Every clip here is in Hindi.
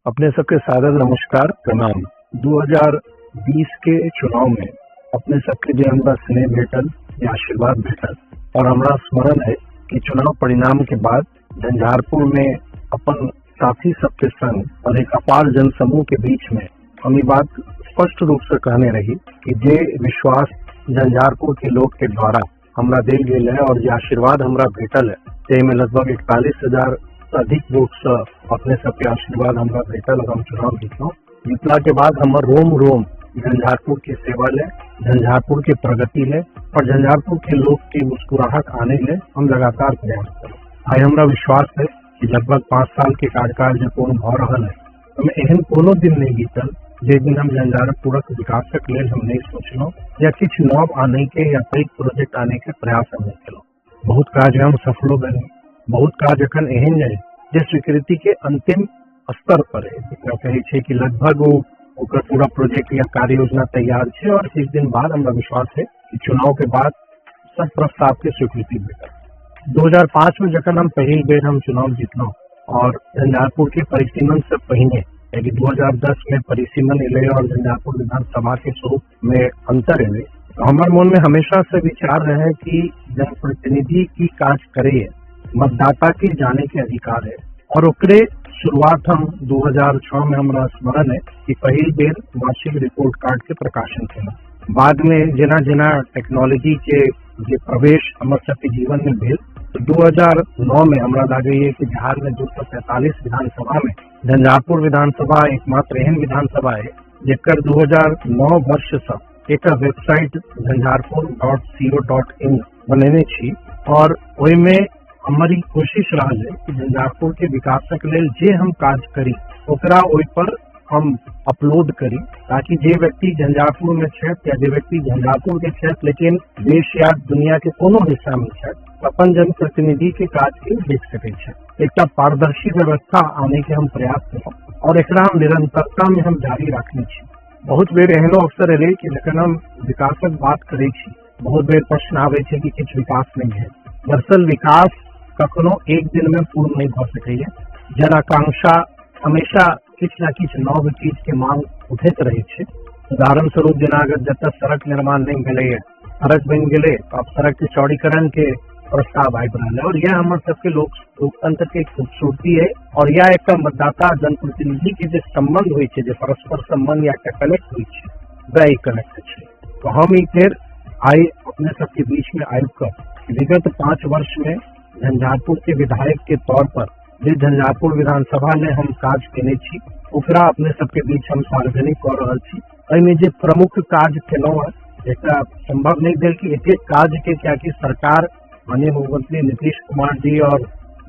अपने सबके सादर नमस्कार प्रणाम। 2020 के चुनाव में अपने सबके जो हमरा स्नेह भेटल या आशीर्वाद भेटल और हमरा स्मरण है कि चुनाव परिणाम के बाद झंझारपुर में अपन साथी सबके संग और एक अपार जनसमूह के बीच में हम ये बात स्पष्ट रूप से कहने रही कि जे विश्वास झंझारपुर के लोग के द्वारा हमरा दिल गेल है और जो आशीर्वाद हमरा भेटल है में लगभग 41,000 से अधिक वोट से अपने सबके आशीर्वाद हमरा भेटल और हम चुनाव जीतल। जीतला के बाद हमर रोम रोम झंझारपुर की सेवा ले, झंझारपुर की प्रगति ले और झंझारपुर के लोग की मुस्कुराहट आने ले हम लगातार प्रयास करें। आई हमरा विश्वास है कि लगभग 5 साल के कार्यकाल जो पूर्ण भ रहा है हमें एहन कोनो दिन नहीं बीतल जिस दिन हम झंझारपुरक विकासक लेल हम नहीं सोचलो या किछ नव आने के या कई प्रोजेक्ट आने के प्रयास हम नहीं कलो। बहुत कार्य हम सफलो बने, बहुत कार्य अखन एहन है जे स्वीकृति के अंतिम स्तर पर है, कहे कि लगभग वो पूरा प्रोजेक्ट या कार्य योजना तैयार है और कुछ दिन बाद हमरा विश्वास है कि चुनाव के बाद सब प्रस्ताव के स्वीकृति भेटल। 2005 में जखन हम पहली बेर हम चुनाव जीतलो और झंझारपुर के परिसीमन से पहले 2010 में परिसीमन एले और झंझारपुर विधानसभा के स्वरूप में अंतर एले, तो हमारे मन में हमेशा से विचार रहे कि जनप्रतिनिधि की काज करे मतदाता के जाने के अधिकार है और ओकरे शुरुआत हम 2006 में हमारा स्मरण है कि पहली बेर वार्षिक रिपोर्ट कार्ड के प्रकाशन किया। बाद में जेना जेना टेक्नोलॉजी के जे प्रवेश हमारे सबके जीवन में भेल तो 2009 में हमरा लगे है कि बिहार में 243 विधानसभा में झंझारपुर विधानसभा एकमात्र एहन विधानसभा है जेकर 2009 वर्ष से एक वेबसाइट झंझारपुर.co.in बनेने छी और ओहिमे हमारी कोशिश रहा है कि झंझारपुर के विकासक लेल जे हम काज करी ओकरा ओहि पर हम अपलोड करी ताकि जे व्यक्ति झंझारपुर में छथि या जे व्यक्ति झंझारपुर के छथि लेकिन देश या दुनिया के कोनो हिस्सा में छथि अपन जनप्रतिनिधि के काज के देख सके छथि। एक पारदर्शी व्यवस्था आने के हम प्रयास करें और एकरा हम निरंतरता में हम जारी रखने छी। बहुत बेर एहनो अवसर एले कि जखन हम विकासक बात करे छी बहुत बेर प्रश्न आवे छै कि किछु विकास नहीं है। दरअसल विकास कखनो एक दिन में पूर्ण नहीं भ सकैया। जन आकांक्षा हमेशा किछु न किछु नव चीज के मांग उठैत रहे छै। उदाहरण स्वरूप जेना अगर जब सड़क निर्माण नहीं भेलै है, सड़क बन गेलै तो अब सड़क के चौड़ीकरण के प्रस्ताव आबि रहल है और यह हमारे सबके लोकतंत्र के खूबसूरती है और यह एक मतदाता जनप्रतिनिधि के जो संबंध हुई है, जो परस्पर संबंध या कनेक्ट हुई है वह कनेक्ट है। तो हम ई फिर आई अपने सबके बीच में आयु कर विगत 5 वर्ष में झंझारपुर के विधायक के तौर पर जो झंझारपुर विधानसभा में हम काज केने छी ओकरा अपने सबके बीच हम सार्वजनिक कर रहल छी। एहिमे जे प्रमुख काज केलहुँ है एक संभव नहीं भेल कि एक काज के क्या कि सरकार माननीय मुख्यमंत्री नीतीश कुमार जी और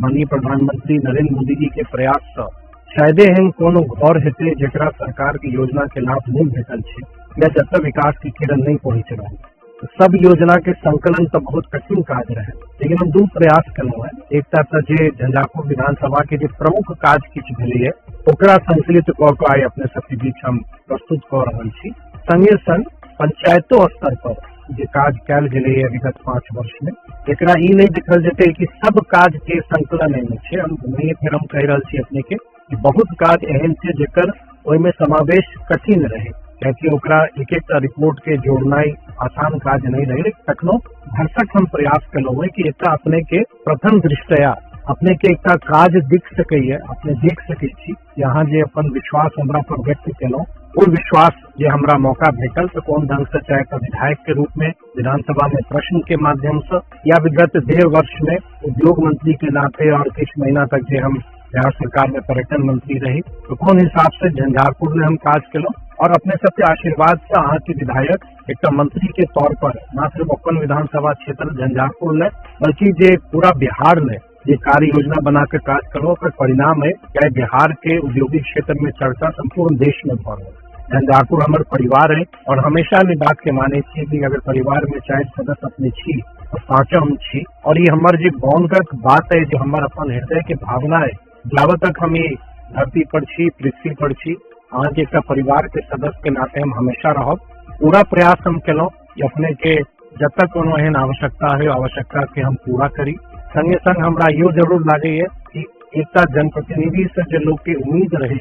माननीय प्रधानमंत्री नरेंद्र मोदी जी के प्रयास से शायदे एहन कोनो घर हेतै जकरा सरकार की योजना के लाभ नहीं भेटल छै या जतऽ विकास की किरण नहीं पहुंच रहा है। तो सब योजना के संकलन तो बहुत कठिन काज रहे, लेकिन हम 2 प्रयास केलहुँ है। एकटा तो जे झंझारपुर विधानसभा के जो प्रमुख काज किछु भेलै है ओकरा संकलित कऽ के आइ अपने सबके बीच हम प्रस्तुत कऽ रहल छी। संगे संग पंचायतो स्तर पर जे काज कयल गेलै है विगत 5 वर्ष में एकरा ई नहीं देखल जेतै कि सब काज के संकलन एहिमे छै। हम फिर हम कहि रहल छी अपने के कि बहुत काज एहन छै जेकर ओहिमे समावेश कठिन रहे, कियाकि ओकरा एक रिपोर्ट के जोड़नाई आसान काज नहीं रहे। तखनो भरसक हम प्रयास केलहुँ है कि एकटा अपने के प्रथम दृष्टया अपने के एक काज दिख सकैए, अपने देख सकै छी। यहाँ जे अपन विश्वास हमरा पर व्यक्त केलहुँ वो विश्वास जे हमरा मौका भेटल तो कोन ढंग से चाहे विधायक के रूप में विधानसभा में प्रश्न के माध्यम से या विगत 1.5 वर्ष में उद्योग मंत्री के नाते और कुछ महीना तक जे हम बिहार सरकार में पर्यटन मंत्री रही तो कौन हिसाब से झंझारपुर में हम काज केलहुँ और अपने सबके आशीर्वाद से अहाँ के विधायक एक मंत्री के तौर पर न सिर्फ अपन विधानसभा क्षेत्र झंझारपुर में बल्कि जे पूरा बिहार में ये कार्य योजना बनाकर काज करो पर परिणाम है चाहे बिहार के औद्योगिक क्षेत्र में चर्चा संपूर्ण देश में भ रहा है। झंझारपुर हमारे परिवार है और हमेशा ने बात के माने छी कि अगर परिवार में 4 सदस्य अपने छी तो 5 हम छी और ये हमारे जो बॉन्डक बात है जो हमारे अपन हृदय के भावना है जावत तक हम ये धरती पर छी पृथ्वी पर छी अहाँ के एक परिवार के सदस्य के नाते हम हमेशा रहब। पूरा प्रयास हम केलहुँ कि अपने के जब तक कोनो एहन आवश्यकता है आवश्यकता के हम पूरा करी। संगे संग हमरा यो जरूर लागे कि एकटा जनप्रतिनिधि से जो लोग के उम्मीद रहे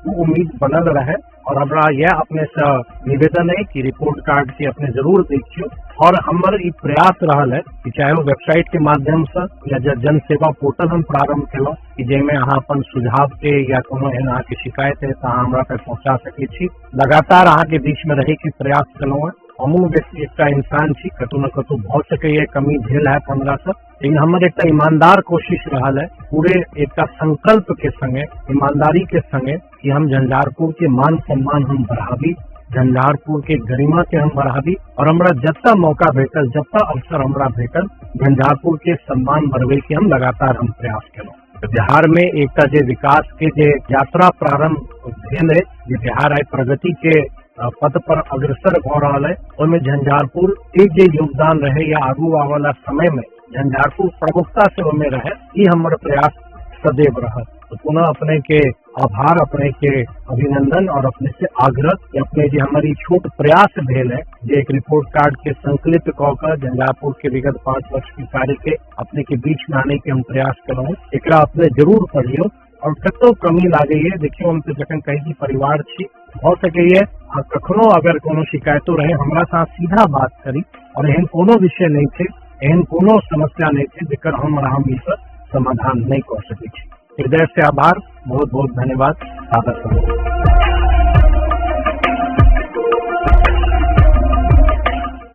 वो उम्मीद बनल रहे। और हमरा यह अपने से निवेदन है कि रिपोर्ट कार्ड के अपने जरूर देखियो। और हमारे ई प्रयास रहल है कि चाहे वो वेबसाइट के माध्यम से या जन सेवा पोर्टल हम प्रारंभ केलहुँ कि जेमे अहाँ अपन सुझाव के या कोनो एहन अहाँ के शिकायत है तो हमरा तक पहुंचा सकै छी। लगातार अहाँ के बीच में रहे के प्रयास केलहुँ है। हमहूँ व्यक्ति एक इंसान छी, कतौ न कतौ भ सकैए कमी भेल है हमरा से, लेकिन हमर एक ईमानदार कोशिश रहल है पूरे एक संकल्प के संगे, ईमानदारी के संगे कि हम झंझारपुर के मान सम्मान हम बढ़ाबी, झंझारपुर के गरिमा के हम बढ़ाबी। और हमरा जत्ता मौका भेटल, जत्ता अवसर हमरा भेटल, झंझारपुर के सम्मान बढ़वे के हम लगातार हम प्रयास केलहुँ। बिहार में एक जे विकास के जे यात्रा प्रारंभ भेल है, जे बिहार आई प्रगति के पद पर अग्रसर भ रहा है, ओहिमे झंझारपुर एक जे योगदान रहे या आगू आने वाला समय में झंझारपुर प्रमुखता से ओहिमे रहे, ये हमारे प्रयास सदैव रहा। तो पुनः अपने के आभार, अपने के अभिनंदन और अपने से आग्रह कि अपने जो हमारी छोट प्रयास भेल है, जो एक रिपोर्ट कार्ड के संकलित ककर झंझारपुर के विगत 5 वर्ष के कार्य के अपने के बीच में आने के हम प्रयास करूँ, एक अपने जरूर पढ़ियो। और कतो कमी लागे है, देखियो हम तो जखन कहीं परिवार छी, हो सके कखनो अगर कोनो शिकायतों रहे हमरा साथ सीधा बात करी। और एहन कोनो विषय नहीं थे, एहन कोनो समस्या नहीं थे जेकर हम समाधान नहीं कर सके। हृदय से आभार, बहुत बहुत धन्यवाद।